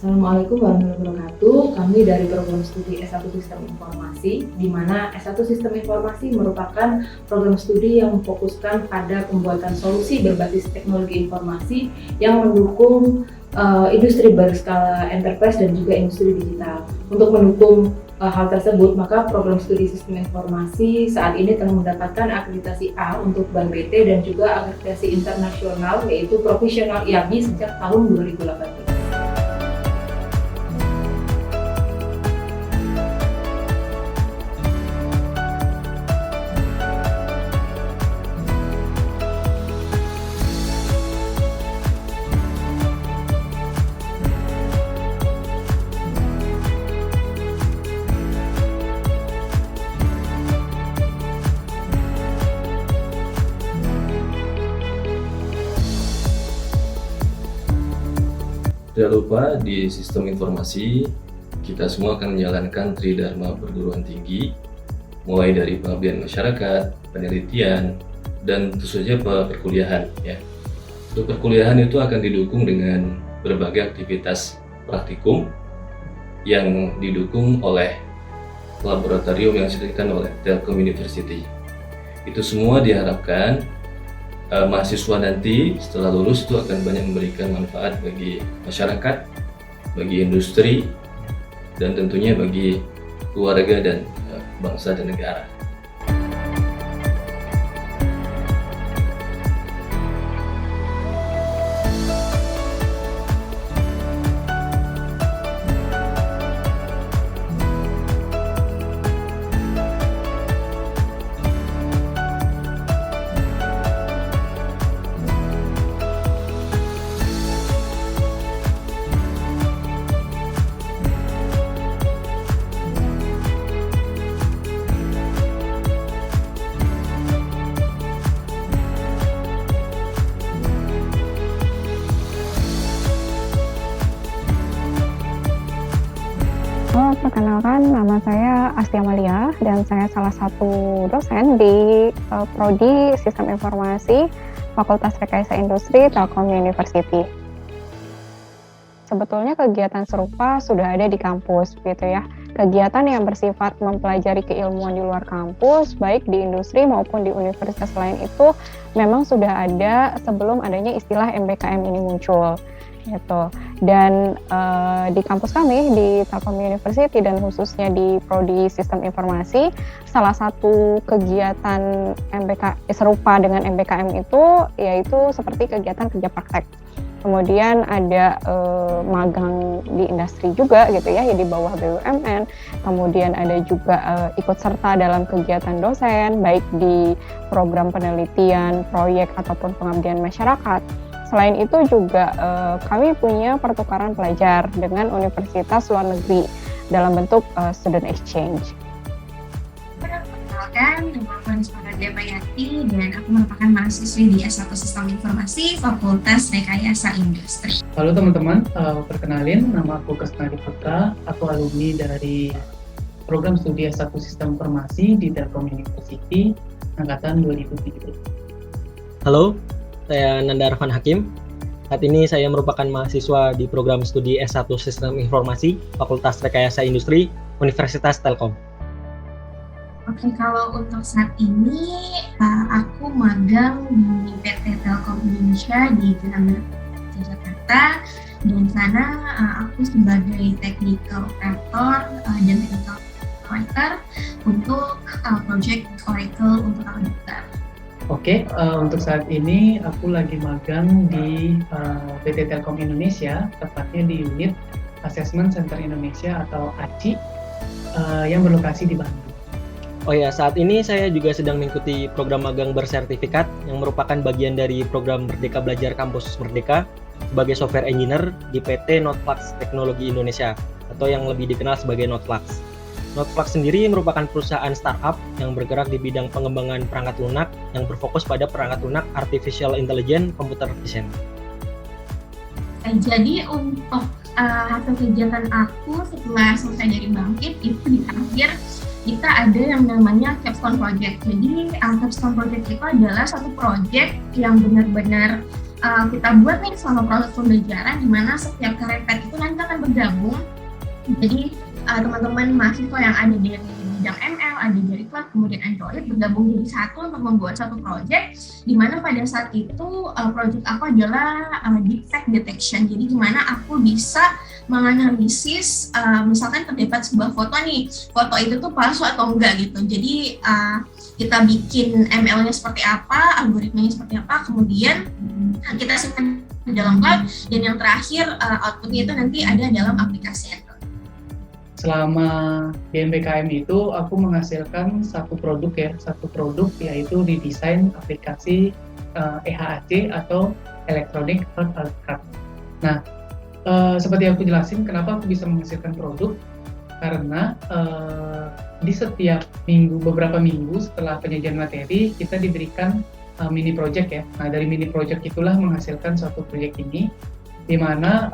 Assalamualaikum warahmatullahi wabarakatuh. Kami dari program studi S1 Sistem Informasi, di mana S1 Sistem Informasi merupakan program studi yang memfokuskan pada pembuatan solusi berbasis teknologi informasi yang mendukung industri berskala enterprise dan juga industri digital. Untuk mendukung hal tersebut, maka program studi Sistem Informasi saat ini telah mendapatkan akreditasi A untuk Bank BT dan juga akreditasi internasional yaitu Profesional IABI sejak tahun 2018. Tidak lupa di sistem informasi kita semua akan menjalankan Tridharma perguruan tinggi, mulai dari pengabdian masyarakat, penelitian, dan tentu saja perkuliahan. Ya. Untuk perkuliahan itu akan didukung dengan berbagai aktivitas praktikum yang didukung oleh laboratorium yang disediakan oleh Telkom University. Itu semua diharapkan mahasiswa nanti setelah lulus itu akan banyak memberikan manfaat bagi masyarakat, bagi industri, dan tentunya bagi keluarga dan bangsa dan negara. Perkenalkan, nama saya Asti Amalia dan saya salah satu dosen di Prodi Sistem Informasi Fakultas Rekayasa Industri Telkom University. Sebetulnya kegiatan serupa sudah ada di kampus, gitu ya. Kegiatan yang bersifat mempelajari keilmuan di luar kampus, baik di industri maupun di universitas lain itu memang sudah ada sebelum adanya istilah MBKM ini muncul. Gitu. Dan di kampus kami di Telkom University dan khususnya di Prodi Sistem Informasi, salah satu kegiatan serupa dengan MBKM itu yaitu seperti kegiatan kerja praktek. Kemudian ada magang di industri juga gitu ya, di bawah BUMN. Kemudian ada juga ikut serta dalam kegiatan dosen baik di program penelitian, proyek ataupun pengabdian masyarakat. Selain itu juga kami punya pertukaran pelajar dengan universitas luar negeri dalam bentuk student exchange. Perkenalkan, nama aku Anisma Demayati dan aku merupakan mahasiswi di S1 Sistem Informasi Fakultas Rekayasa Industri. Halo teman-teman, perkenalin nama aku Kesnadi Putra, aku alumni dari program studi S1 Sistem Informasi di Telkom University angkatan 2017. Halo, saya Nanda Arfan Hakim. Saat ini saya merupakan mahasiswa di program studi S1 Sistem Informasi Fakultas Rekayasa Industri Universitas Telkom. Oke, kalau untuk saat ini aku magang di PT Telkom Indonesia di Jalan Jakarta. Dan sana aku sebagai technical operator dan technical writer untuk project Oracle untuk Auditor. Oke, untuk saat ini aku lagi magang di PT Telkom Indonesia, tepatnya di unit Assessment Center Indonesia atau ACI yang berlokasi di Bandung. Oh ya, saat ini saya juga sedang mengikuti program magang bersertifikat yang merupakan bagian dari program Merdeka Belajar Kampus Merdeka sebagai software engineer di PT Notflux Teknologi Indonesia atau yang lebih dikenal sebagai Notflux. Notflux sendiri merupakan perusahaan startup yang bergerak di bidang pengembangan perangkat lunak yang berfokus pada perangkat lunak Artificial Intelligence Computer Vision. Jadi untuk hasil kegiatan aku setelah selesai dari Bangkit itu di akhir kita ada yang namanya Capstone Project. Jadi Capstone Project itu adalah satu project yang benar-benar kita buat nih selama proses pembelajaran, di mana setiap karepet itu nanti akan bergabung. Jadi teman-teman mahasiswa yang ada di bidang ML, ada dari cloud, kemudian Android bergabung jadi satu untuk membuat satu project, di mana pada saat itu project aku adalah defect detection. Jadi gimana aku bisa menganalisis misalkan terdapat sebuah foto nih, foto itu tuh palsu atau enggak gitu. Jadi kita bikin ML-nya seperti apa, algoritmanya seperti apa, kemudian kita simpan di dalam cloud, dan yang terakhir outputnya itu nanti ada dalam aplikasi Android. Selama di MBKM itu aku menghasilkan satu produk yaitu didesain aplikasi EHAC atau Electronic Health Alert Card. Nah, seperti aku jelasin kenapa aku bisa menghasilkan produk, karena di setiap beberapa minggu setelah penyajian materi kita diberikan mini project ya. Nah, dari mini project itulah menghasilkan suatu project ini, di mana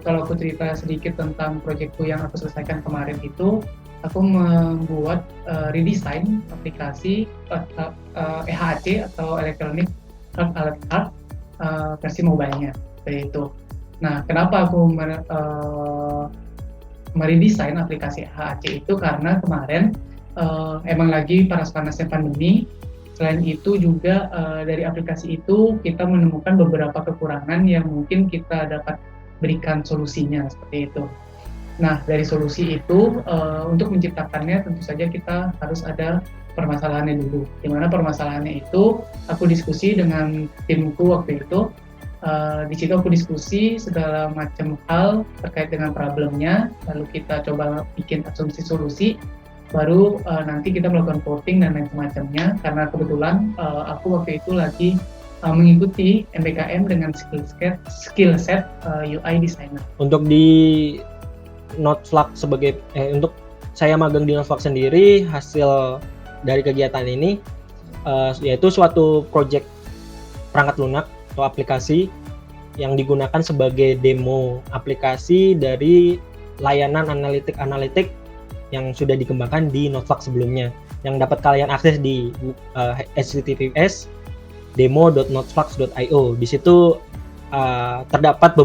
kalau aku cerita sedikit tentang proyekku yang aku selesaikan kemarin itu, aku membuat redesign aplikasi EHAC atau Electronic Health Alert Card versi mobile-nya, seperti itu. Nah, kenapa aku meredesign aplikasi EHAC itu, karena kemarin emang lagi panas-panasnya pandemi. Selain itu juga dari aplikasi itu kita menemukan beberapa kekurangan yang mungkin kita dapat berikan solusinya, seperti itu. Nah, dari solusi itu untuk menciptakannya tentu saja kita harus ada permasalahannya dulu. Di mana permasalahannya itu aku diskusi dengan timku waktu itu. Di situ aku diskusi segala macam hal terkait dengan problemnya, lalu kita coba bikin asumsi solusi. Baru nanti kita melakukan voting dan lain semacamnya, karena kebetulan aku waktu itu lagi mengikuti MBKM dengan skill set UI designer. Untuk di Notflug untuk saya magang di Notflug sendiri, hasil dari kegiatan ini yaitu suatu project perangkat lunak atau aplikasi yang digunakan sebagai demo aplikasi dari layanan analitik yang sudah dikembangkan di Notflug sebelumnya, yang dapat kalian akses di https demo.notflux.io. Di situ terdapat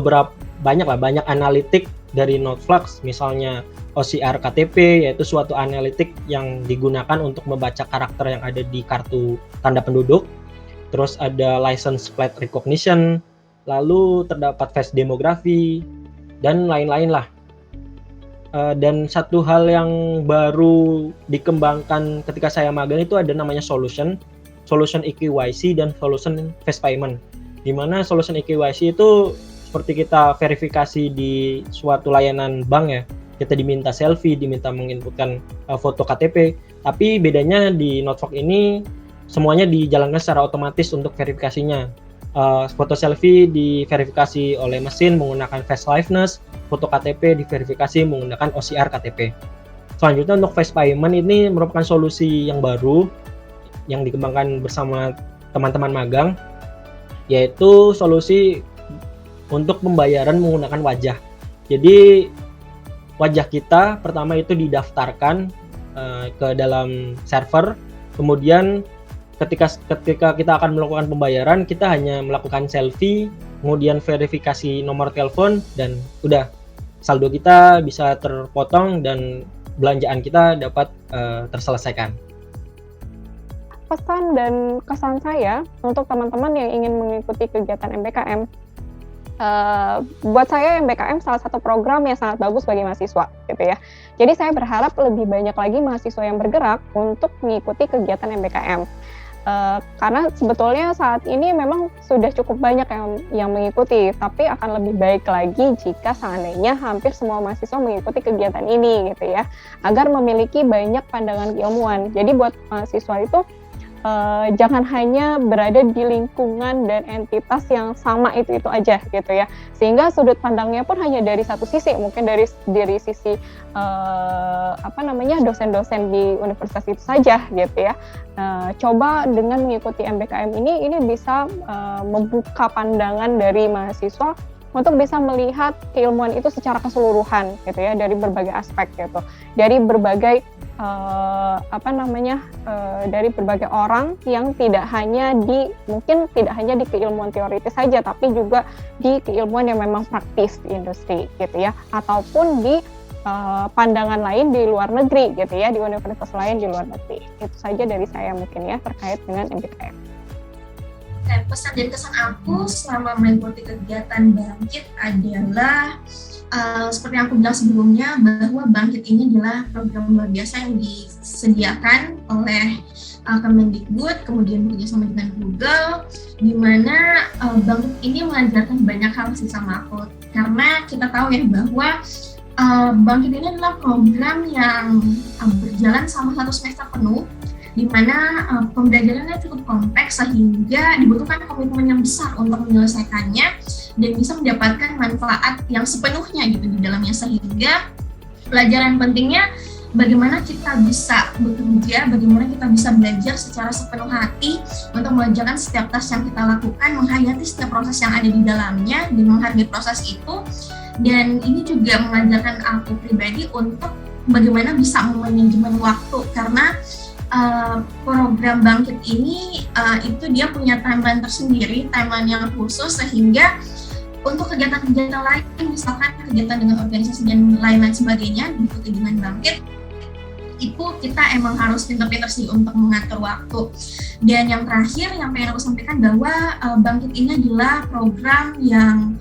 banyak analitik dari Notflug, misalnya OCR KTP, yaitu suatu analitik yang digunakan untuk membaca karakter yang ada di kartu tanda penduduk. Terus ada license plate recognition, lalu terdapat face demografi, dan lain-lain lah. Dan satu hal yang baru dikembangkan ketika saya magang itu ada namanya solution EKYC dan solution face payment. Di mana solution EKYC itu seperti kita verifikasi di suatu layanan bank ya. Kita diminta selfie, diminta menginputkan foto KTP. Tapi bedanya di Notflug ini semuanya dijalankan secara otomatis untuk verifikasinya. Foto selfie diverifikasi oleh mesin menggunakan face liveness, foto KTP diverifikasi menggunakan OCR KTP. Selanjutnya untuk face payment ini merupakan solusi yang baru yang dikembangkan bersama teman-teman magang, yaitu solusi untuk pembayaran menggunakan wajah. Jadi wajah kita pertama itu didaftarkan ke dalam server, kemudian ketika kita akan melakukan pembayaran, kita hanya melakukan selfie, kemudian verifikasi nomor telepon, dan udah saldo kita bisa terpotong dan belanjaan kita dapat terselesaikan. Pesan dan kesan saya untuk teman-teman yang ingin mengikuti kegiatan MBKM, buat saya MBKM salah satu program yang sangat bagus bagi mahasiswa, gitu ya. Jadi saya berharap lebih banyak lagi mahasiswa yang bergerak untuk mengikuti kegiatan MBKM. Karena sebetulnya saat ini memang sudah cukup banyak yang mengikuti, tapi akan lebih baik lagi jika seandainya hampir semua mahasiswa mengikuti kegiatan ini, gitu ya, agar memiliki banyak pandangan keilmuan. Jadi buat mahasiswa itu jangan hanya berada di lingkungan dan entitas yang sama itu aja, gitu ya, sehingga sudut pandangnya pun hanya dari satu sisi, mungkin dari sisi dosen-dosen di universitas itu saja, gitu ya. Coba dengan mengikuti MBKM ini bisa membuka pandangan dari mahasiswa untuk bisa melihat keilmuan itu secara keseluruhan gitu ya, dari berbagai aspek gitu, dari berbagai dari berbagai orang yang mungkin tidak hanya di keilmuan teoritis saja, tapi juga di keilmuan yang memang praktis di industri gitu ya, ataupun di pandangan lain di luar negeri gitu ya, di universitas lain di luar negeri. Itu saja dari saya mungkin ya terkait dengan MBKM. Pesan dan kesan aku selama mengikuti kegiatan Bangkit adalah seperti yang aku bilang sebelumnya, bahwa Bangkit ini adalah program luar biasa yang disediakan oleh Kemendikbud, kemudian bekerjasama dengan Google, di mana Bangkit ini mengajarkan banyak hal sih sama aku. Karena kita tahu ya bahwa Bangkit ini adalah program yang berjalan selama 1 semester penuh, di mana pembelajarannya cukup kompleks sehingga dibutuhkan komitmen yang besar untuk menyelesaikannya dan bisa mendapatkan manfaat yang sepenuhnya gitu di dalamnya, sehingga pelajaran pentingnya bagaimana kita bisa bekerja, bagaimana kita bisa belajar secara sepenuh hati untuk mengerjakan setiap task yang kita lakukan, menghayati setiap proses yang ada di dalamnya dan menghargai proses itu. Dan ini juga mengajarkan aku pribadi untuk bagaimana bisa memanajemen waktu, karena program Bangkit ini itu dia punya timeline tersendiri, timeline yang khusus, sehingga untuk kegiatan-kegiatan lain, misalkan kegiatan dengan organisasi dan lain-lain sebagainya diikuti dengan Bangkit, itu kita emang harus pintar-pintar sih untuk mengatur waktu. Dan yang terakhir yang pengen aku sampaikan bahwa Bangkit ini adalah program yang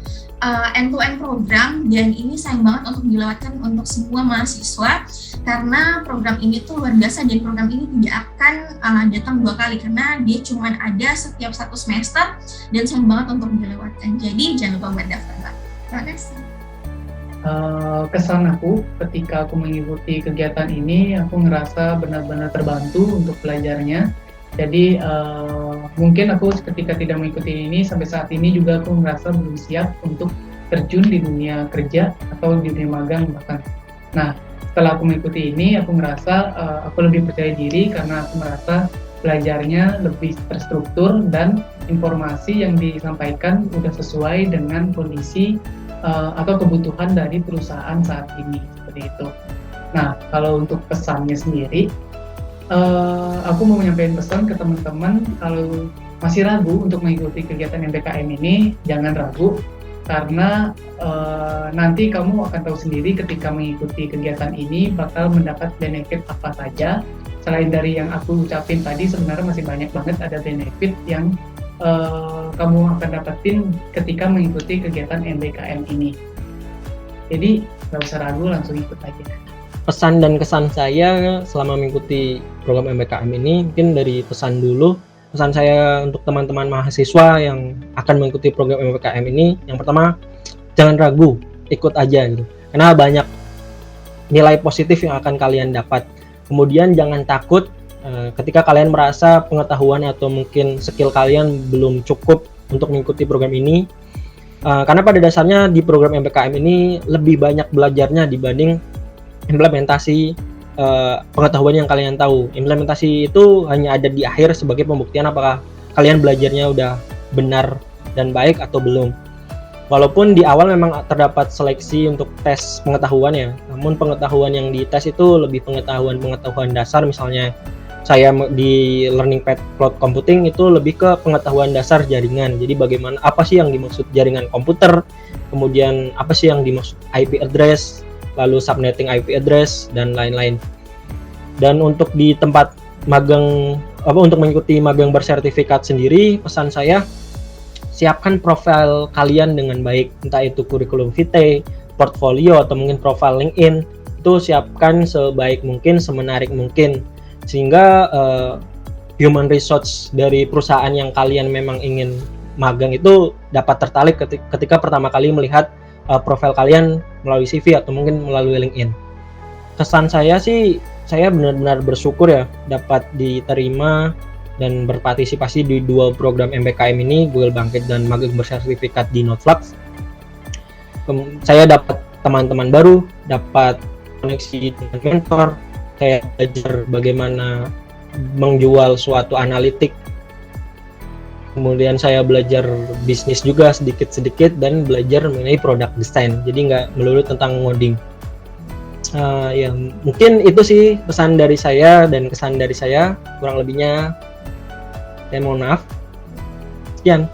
end-to-end program, dan ini sayang banget untuk dilewatkan untuk semua mahasiswa, karena program ini tuh luar biasa, dan program ini tidak akan datang 2 kali karena dia cuma ada setiap 1 semester, dan sayang banget untuk dilewatkan. Jadi jangan lupa buat daftar, Mbak. Terima kasih. Kesan aku ketika aku mengikuti kegiatan ini, aku ngerasa benar-benar terbantu untuk belajarnya. Jadi mungkin aku ketika tidak mengikuti ini sampai saat ini juga aku merasa belum siap untuk terjun di dunia kerja atau di dunia magang bahkan. Nah, setelah aku mengikuti ini, aku merasa aku lebih percaya diri karena aku merasa belajarnya lebih terstruktur dan informasi yang disampaikan udah sesuai dengan kondisi atau kebutuhan dari perusahaan saat ini, seperti itu. Nah, kalau untuk pesannya sendiri, aku mau menyampaikan pesan ke teman-teman, kalau masih ragu untuk mengikuti kegiatan MBKM ini, jangan ragu, karena nanti kamu akan tahu sendiri ketika mengikuti kegiatan ini bakal mendapat benefit apa saja. Selain dari yang aku ucapin tadi, sebenarnya masih banyak banget ada benefit yang kamu akan dapetin ketika mengikuti kegiatan MBKM ini. Jadi nggak usah ragu, langsung ikut aja. Pesan dan kesan saya selama mengikuti program MBKM ini, mungkin dari pesan dulu. Pesan saya untuk teman-teman mahasiswa yang akan mengikuti program MBKM ini, yang pertama, jangan ragu, ikut aja gitu. Karena banyak nilai positif yang akan kalian dapat. Kemudian jangan takut ketika kalian merasa pengetahuan atau mungkin skill kalian belum cukup untuk mengikuti program ini. Karena pada dasarnya di program MBKM ini lebih banyak belajarnya dibanding implementasi pengetahuan yang kalian tahu. Implementasi itu hanya ada di akhir sebagai pembuktian apakah kalian belajarnya udah benar dan baik atau belum. Walaupun di awal memang terdapat seleksi untuk tes pengetahuan ya, namun pengetahuan yang dites itu lebih pengetahuan dasar. Misalnya saya di Learning Path Cloud Computing itu lebih ke pengetahuan dasar jaringan. Jadi bagaimana, apa sih yang dimaksud jaringan komputer, kemudian apa sih yang dimaksud IP address, lalu subnetting IP address dan lain-lain. Dan untuk di tempat magang untuk mengikuti magang bersertifikat sendiri, pesan saya siapkan profil kalian dengan baik, entah itu kurikulum vitae, portfolio atau mungkin profil LinkedIn, itu siapkan sebaik mungkin, semenarik mungkin, sehingga human resource dari perusahaan yang kalian memang ingin magang itu dapat tertarik ketika pertama kali melihat profil kalian melalui CV atau mungkin melalui LinkedIn. Kesan saya sih, saya benar-benar bersyukur ya dapat diterima dan berpartisipasi di 2 program MBKM ini, Google Bangkit dan magang bersertifikat di Notflux. Saya dapat teman-teman baru, dapat koneksi dengan mentor, saya belajar bagaimana menjual suatu analitik Kemudian saya belajar bisnis juga sedikit-sedikit dan belajar mengenai product design. Jadi nggak melulu tentang ngoding. Ya mungkin itu sih pesan dari saya dan kesan dari saya. Kurang lebihnya saya mohon maaf. Sekian.